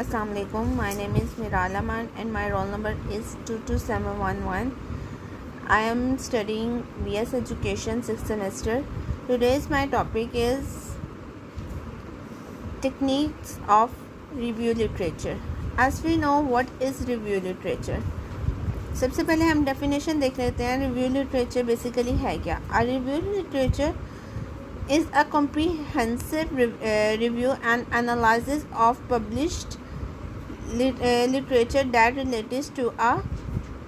Assalamu alaikum. My name is Miral Aman and my roll number is 22711. I am studying BS Education 6th semester. Today's my topic is techniques of review literature. As we know, what is review literature? सबसे पहले हम definition देख लेते हैं. Review literature basically है क्या? A review literature is a comprehensive review and analysis of published literature that relates to a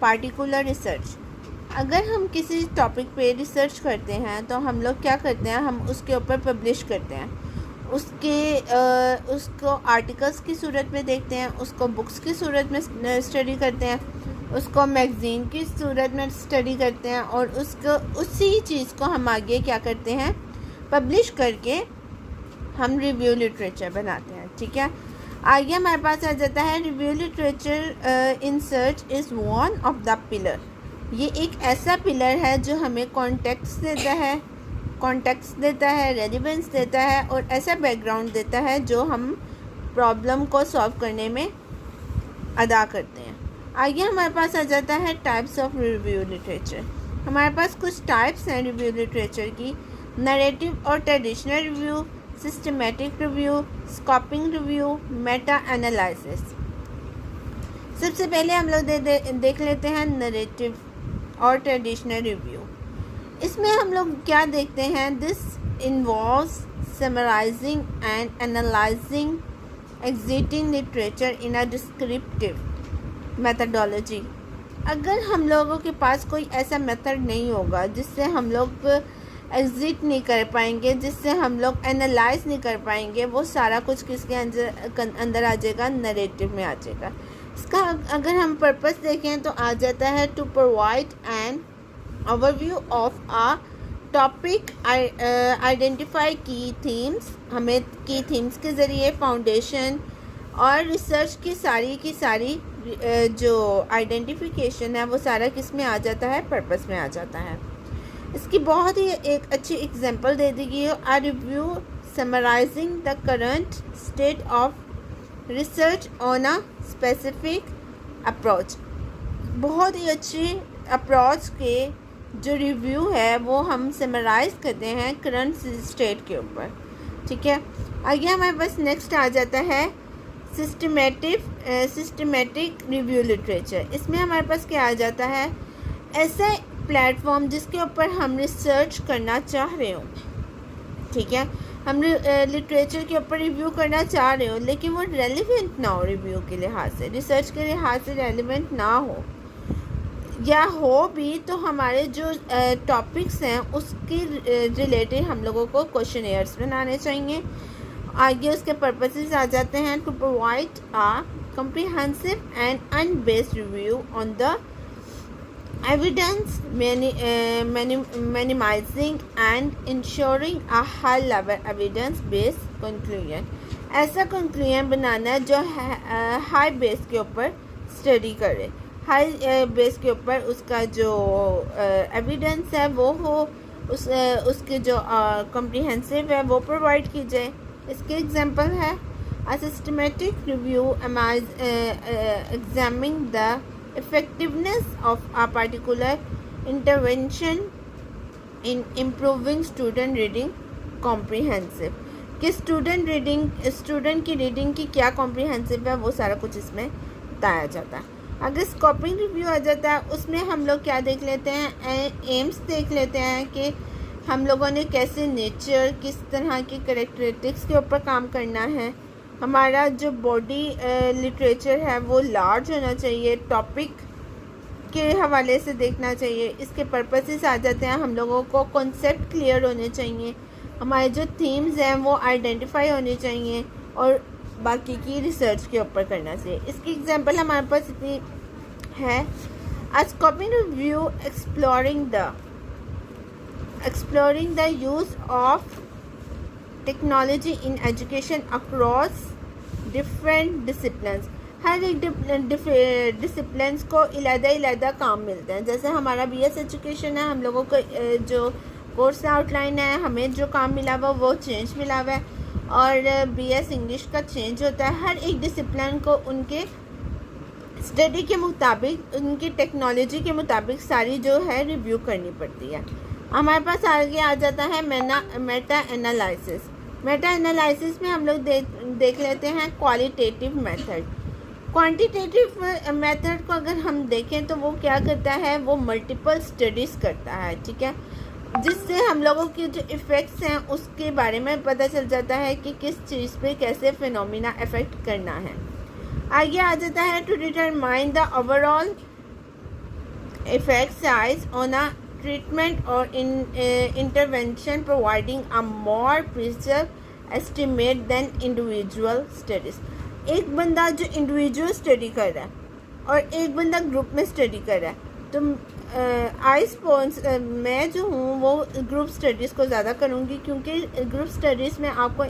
particular research. अगर हम किसी टॉपिक पे रिसर्च करते हैं तो हम लोग क्या करते हैं, हम उसके ऊपर पब्लिश करते हैं, उसको आर्टिकल्स की सूरत में देखते हैं, उसको बुक्स की सूरत में स्टडी करते हैं, उसको मैगज़ीन की सूरत में स्टडी करते हैं और उसको उसी चीज़ को हम आगे क्या करते हैं, पब्लिश करके हम रिव्यू लिटरेचर बनाते हैं. ठीक है, आगे हमारे पास आ जाता है review literature in search is one of the pillar. ये एक ऐसा पिलर है जो हमें कॉन्टेक्स्ट देता है, रेलिवेंस देता है और ऐसा बैकग्राउंड देता है जो हम प्रॉब्लम को सॉल्व करने में अदा करते हैं. आगे हमारे पास आ जाता है टाइप्स ऑफ रिव्यू लिटरेचर. हमारे पास कुछ टाइप्स हैं रिव्यू लिटरेचर की. नरेटिव और traditional review, systematic review, scoping review, Meta analysis. सबसे पहले हम लोग देख लेते हैं नरेटिव और ट्रेडिशनल रिव्यू. इसमें हम लोग क्या देखते हैं, this involves summarizing and analyzing existing literature in a descriptive methodology. अगर हम लोगों के पास कोई ऐसा मेथड नहीं होगा जिससे हम लोग एग्जिट नहीं कर पाएंगे, जिससे हम लोग एनालाइज नहीं कर पाएंगे, वो सारा कुछ किसके अंदर आ जाएगा, नरेटिव में आ जाएगा. इसका अगर हम पर्पस देखें तो आ जाता है to provide an overview of a topic, identify key themes. हमें की थीम्स के ज़रिए फाउंडेशन और रिसर्च की सारी जो आइडेंटिफिकेशन है वो सारा किस में आ जाता है, पर्पस में आ जाता है. इसकी बहुत ही एक अच्छी एग्जांपल दे दी गई है. A review summarising the current state of research on a specific approach. बहुत ही अच्छी अप्रोच के जो रिव्यू है वो हम समराइज करते हैं करंट स्टेट के ऊपर. ठीक है, आगे हमारे पास नेक्स्ट आ जाता है सिस्टमेटिक रिव्यू लिटरेचर. इसमें हमारे पास क्या आ जाता है, ऐसा प्लेटफॉर्म जिसके ऊपर हम रिसर्च करना चाह रहे हो. ठीक है, हम लिटरेचर के ऊपर रिव्यू करना चाह रहे हो लेकिन वो रेलिवेंट ना हो, रिव्यू के लिहाज से, रिसर्च के लिहाज से रेलिवेंट ना हो, या हो भी तो हमारे जो टॉपिक्स हैं उसके रिलेटेड हम लोगों को क्वेश्चनेयर्स बनाने चाहिए. आगे उसके पर्पसेस आ जाते हैं to provide a comprehensive and unbiased review on the evidence, minimizing and ensuring a high level evidence based conclusion. ऐसा conclusion बनाना है जो हाई बेस के ऊपर स्टडी करे, हाई बेस के ऊपर उसका जो एविडेंस है वो हो, उसके जो कम्प्रिहेंसिव है वो प्रोवाइड की जाए. इसके एग्जांपल है a systematic review examining the effectiveness of a particular intervention in improving student reading comprehensive. कि स्टूडेंट की रीडिंग की क्या कॉम्प्रिहेंसिव है वो सारा कुछ इसमें बताया जाता है. अगर स्कोपिंग रिव्यू आ जाता है उसमें हम लोग क्या देख लेते हैं, एम्स देख लेते हैं कि हम लोगों ने कैसे नेचर, किस तरह की कैरेक्टरिस्टिक्स के ऊपर काम करना है. हमारा जो बॉडी लिटरेचर है वो लार्ज होना चाहिए, टॉपिक के हवाले से देखना चाहिए. इसके पर्पसेस आ जाते हैं, हम लोगों को कॉन्सेप्ट क्लियर होने चाहिए, हमारे जो थीम्स हैं वो आइडेंटिफाई होनी चाहिए और बाकी की रिसर्च के ऊपर करना चाहिए. इसकी एग्जांपल हमारे पास इतनी है, a scoping review exploring the use of technology in education across different disciplines. हर एक डिसिप्लिन्स को इलादा काम मिलते हैं. जैसे हमारा BS एजुकेशन है, हम लोगों को जो कोर्स आउटलाइन है, हमें जो काम मिला हुआ वो चेंज मिला हुआ है और बीएस इंग्लिश का चेंज होता है। हर एक डिसिप्लिन को उनके स्टडी के मुताबिक, उनकी टेक्नोलॉजी के मुताबिक सारी जो है रिव्यू करनी पड़ती है। हमारे पास आगे आ जाता है मेटा एनालिसिस। मेटा एनालिसिस में हम लोग देख लेते हैं क्वालिटेटिव मेथड। क्वांटिटेटिव मेथड को अगर हम देखें तो वो क्या करता है, वो मल्टीपल स्टडीज़ करता है, ठीक है, जिससे हम लोगों के जो इफ़ेक्ट्स हैं उसके बारे में पता चल जाता है कि किस चीज़ पे कैसे फिनोमिना इफ़ेक्ट करना है। आगे आ जाता है to determine the overall effect size on a treatment और intervention providing a more precise estimate than individual studies. एक बंदा जो इंडिविजुअल स्टडी कर रहा है और एक बंदा ग्रुप में स्टडी कर रहा है, तो मैं जो हूँ वो ग्रुप स्टडीज़ को ज़्यादा करूँगी, क्योंकि ग्रुप स्टडीज़ में आपको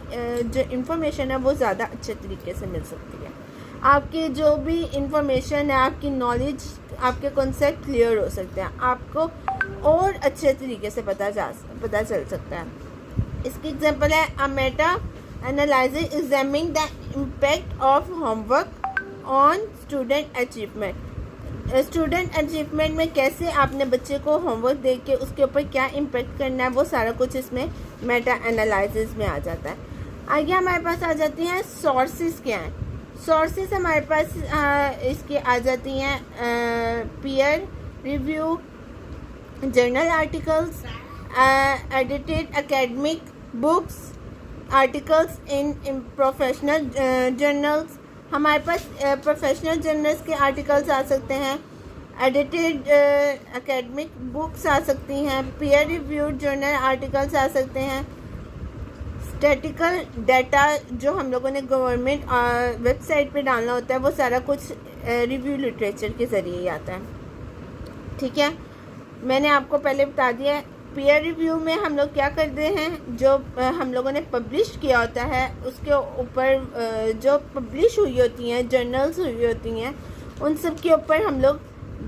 जो इन्फॉर्मेशन है वो ज़्यादा अच्छे तरीके से मिल सकती है। आपकी जो भी इंफॉर्मेशन है, आपकी नॉलेज, आपके कॉन्सेप्ट क्लियर हो सकते हैं, आपको और अच्छे तरीके से पता चल सकता है। इसकी एग्जांपल है अ Meta analysis examining the impact of homework on student achievement. Student achievement में कैसे आपने बच्चे को होमवर्क दे के उसके ऊपर क्या इम्पैक्ट करना है, वो सारा कुछ इसमें मेटा एनालिसिस में आ जाता है। आगे हमारे पास आ जाती हैं सोर्सेज क्या हैं। सोर्सेज हमारे पास इसकी आ जाती हैं peer review, journal articles, edited academic books, articles in professional journals. हमारे पास प्रोफेशनल जर्नल्स के आर्टिकल्स आ सकते हैं, एडिटेड एकेडमिक बुक्स आ सकती हैं, पीयर रिव्यूड जर्नल आर्टिकल्स आ सकते हैं, स्टैटिकल डाटा जो हम लोगों ने गवर्नमेंट वेबसाइट पे डालना होता है वो सारा कुछ रिव्यू लिटरेचर के ज़रिए ही आता है, ठीक है। मैंने आपको पहले बता दिया है पीयर रिव्यू में हम लोग क्या करते हैं, जो हम लोगों ने पब्लिश किया होता है उसके ऊपर जो पब्लिश हुई होती हैं, जर्नल्स हुई होती हैं, उन सब के ऊपर हम लोग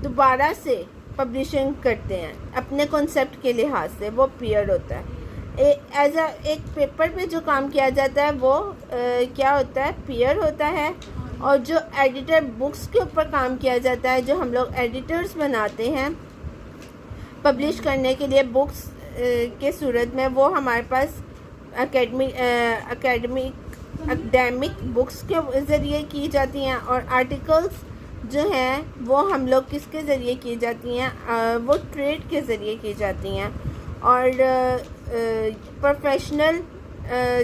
दोबारा से पब्लिशिंग करते हैं अपने कॉन्सेप्ट के लिहाज से, वो पीयर होता है। एक पेपर पे जो काम किया जाता है वो क्या होता है, पीयर होता है। और जो एडिटर बुक्स के ऊपर काम किया जाता है, जो हम लोग एडिटर्स बनाते हैं पब्लिश करने के लिए बुक्स के सूरत में, वो हमारे पास एकेडमिक बुक्स के ज़रिए की जाती हैं। और आर्टिकल्स जो हैं वो हम लोग किसके ज़रिए की जाती हैं, वो ट्रेड के ज़रिए की जाती हैं। और प्रोफेशनल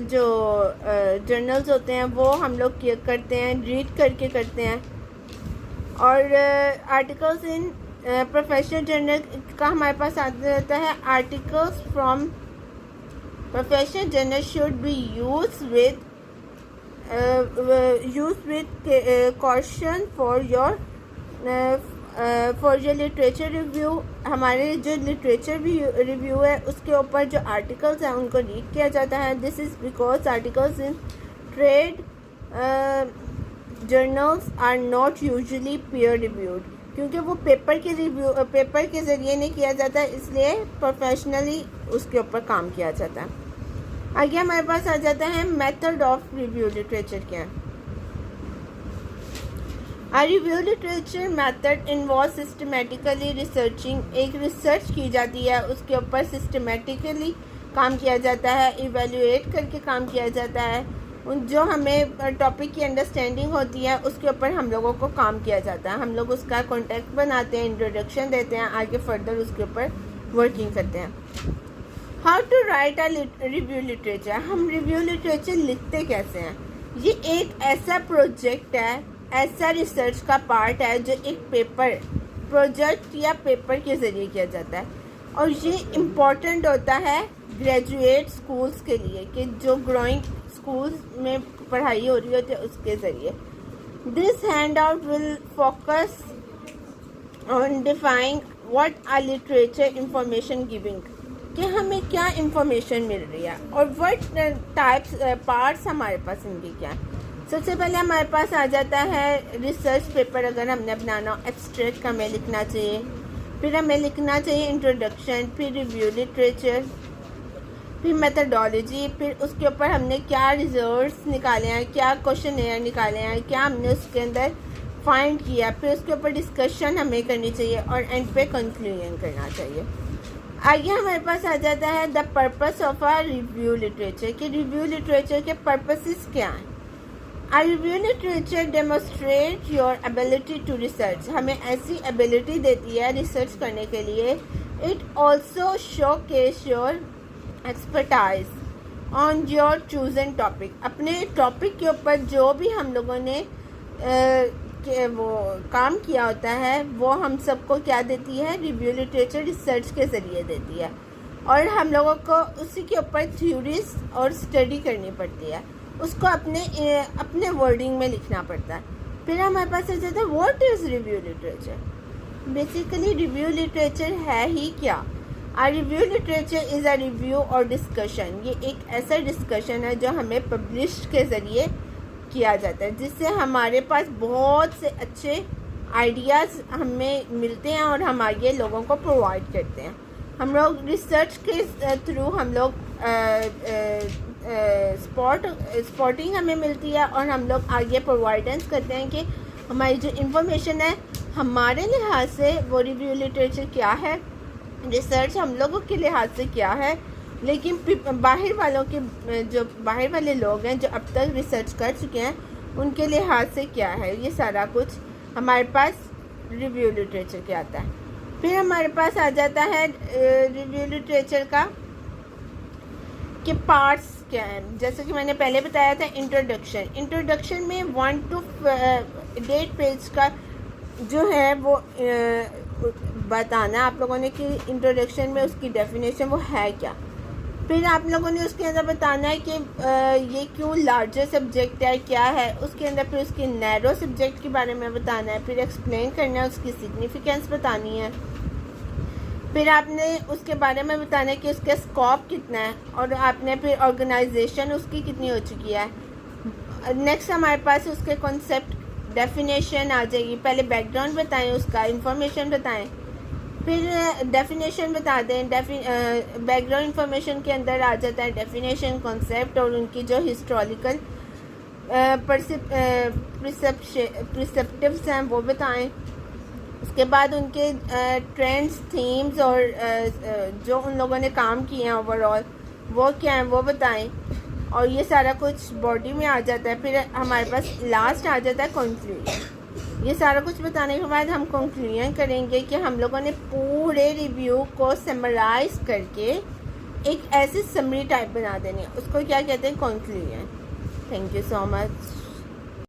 जो जर्नल्स होते हैं वो हम लोग करते हैं, रीड करके करते हैं। और आर्टिकल्स इन प्रोफेशनल जर्नल का हमारे पास आ जाता है, articles from professional journal should be use with caution for your literature review. हमारे जो लिटरेचर रिव्यू है उसके ऊपर जो आर्टिकल्स हैं उनको रीड किया जाता है। This is because articles in trade journals are not usually peer reviewed, क्योंकि वो पेपर के ज़रिए नहीं किया जाता, इसलिए प्रोफेशनली उसके ऊपर काम किया जाता है। आगे हमारे पास आ जाता है मेथड ऑफ रिव्यू लिटरेचर क्या है। A review literature method involves systematically researching। एक रिसर्च की जाती है, उसके ऊपर सिस्टमेटिकली काम किया जाता है, इवेल्युएट करके काम किया जाता है। उन जो हमें टॉपिक की अंडरस्टैंडिंग होती है उसके ऊपर हम लोगों को काम किया जाता है। हम लोग उसका कॉन्टेक्ट बनाते हैं, इंट्रोडक्शन देते हैं, आगे फर्दर उसके ऊपर वर्किंग करते हैं। How to write a review literature. हम रिव्यू लिटरेचर लिखते कैसे हैं, ये एक ऐसा प्रोजेक्ट है, ऐसा रिसर्च का पार्ट है जो एक पेपर प्रोजेक्ट या पेपर के ज़रिए किया जाता है। और ये इम्पॉर्टेंट होता है ग्रेजुएट स्कूल्स के लिए, कि जो ग्रोइंग स्कूल्स में पढ़ाई हो रही होती है उसके ज़रिए। This hand out will focus on defying what a literature information giving, कि हमें क्या इंफॉर्मेशन मिल रही है और व्हाट टाइप्स पार्ट्स हमारे पास इनके क्या है। सबसे पहले हमारे पास आ जाता है रिसर्च पेपर। अगर हमने बनाना हो, एब्स्ट्रैक्ट हमें लिखना चाहिए, फिर हमें लिखना चाहिए इंट्रोडक्शन, फिर रिव्यू लिटरेचर, फिर मेथडोलॉजी, फिर उसके ऊपर हमने क्या रिजल्ट्स निकाले हैं, क्या क्वेश्चन निकाले हैं, क्या हमने उसके अंदर फाइंड किया, फिर उसके ऊपर डिस्कशन हमें करनी चाहिए और एंड पे कंक्लूजन करना चाहिए। आगे हमारे पास आ जाता है the purpose of a review literature, कि रिव्यू लिटरेचर के पर्पसेस क्या हैं। A review literature demonstrate your ability to research, हमें ऐसी एबिलिटी देती है रिसर्च करने के लिए। It also showcase your expertise on your chosen topic, अपने टॉपिक के ऊपर जो भी हम लोगों ने वो काम किया होता है वो हम सबको क्या देती है, रिव्यू लिटरेचर रिसर्च के ज़रिए देती है, और हम लोगों को उसी के ऊपर थ्योरीज और स्टडी करनी पड़ती है, उसको अपने वर्डिंग में लिखना पड़ता है। फिर हमारे पास आ जाता है what is review literature. Basically review literature है ही क्या। A review literature is a review और डिस्कशन, ये एक ऐसा डिस्कशन है जो हमें पब्लिश के ज़रिए किया जाता है, जिससे हमारे पास बहुत से अच्छे आइडियाज़ हमें मिलते हैं और हम आगे लोगों को प्रोवाइड करते हैं। हम लोग रिसर्च के थ्रू हम लोग स्पॉटिंग हमें मिलती है और हम लोग आगे प्रोवाइडेंस करते हैं कि हमारी जो इंफॉर्मेशन है हमारे लिहाज से वो रिव्यू लिटरेचर क्या है, रिसर्च हम लोगों के लिहाज से क्या है, लेकिन बाहर वालों के जो बाहर वाले लोग हैं जो अब तक रिसर्च कर चुके हैं उनके लिहाज से क्या है, ये सारा कुछ हमारे पास रिव्यू लिटरेचर के आता है। फिर हमारे पास आ जाता है रिव्यू लिटरेचर का कि पार्ट्स क्या हैं। जैसे कि मैंने पहले बताया था इंट्रोडक्शन में 1 to 8 पेज का जो है वो बताना आप लोगों ने कि इंट्रोडक्शन में उसकी डेफिनेशन वो है क्या। फिर आप लोगों ने उसके अंदर बताना है कि ये क्यों लार्जर सब्जेक्ट है, क्या है उसके अंदर। फिर उसके नैरो सब्जेक्ट के बारे में बताना है, फिर एक्सप्लेन करना है, उसकी सिग्निफिकेंस बतानी है, फिर आपने उसके बारे में बताना है कि उसका स्कोप कितना है, और आपने फिर ऑर्गेनाइजेशन उसकी कितनी हो चुकी है। नेक्स्ट हमारे पास उसके कॉन्सेप्ट डेफिनेशन आ जाएगी। पहले बैकग्राउंड बताएं, उसका इंफॉर्मेशन बताएं, फिर डेफिनेशन बता दें। बैकग्राउंड इंफॉर्मेशन के अंदर आ जाता है डेफिनेशन, कॉन्सेप्ट और उनकी जो हिस्टोरिकल प्रिसेप्टिव्स हैं वो बताएं। उसके बाद उनके ट्रेंड्स, थीम्स और जो उन लोगों ने काम किए हैं ओवरऑल वो क्या हैं वो बताएं, और ये सारा कुछ बॉडी में आ जाता है। फिर हमारे पास लास्ट आ जाता है कंक्लूजन। ये सारा कुछ बताने के बाद हम कंक्लूजन करेंगे कि हम लोगों ने पूरे रिव्यू को समराइज करके एक ऐसी समरी टाइप बना देनी है, उसको क्या कहते हैं, conclusion. Thank you so much.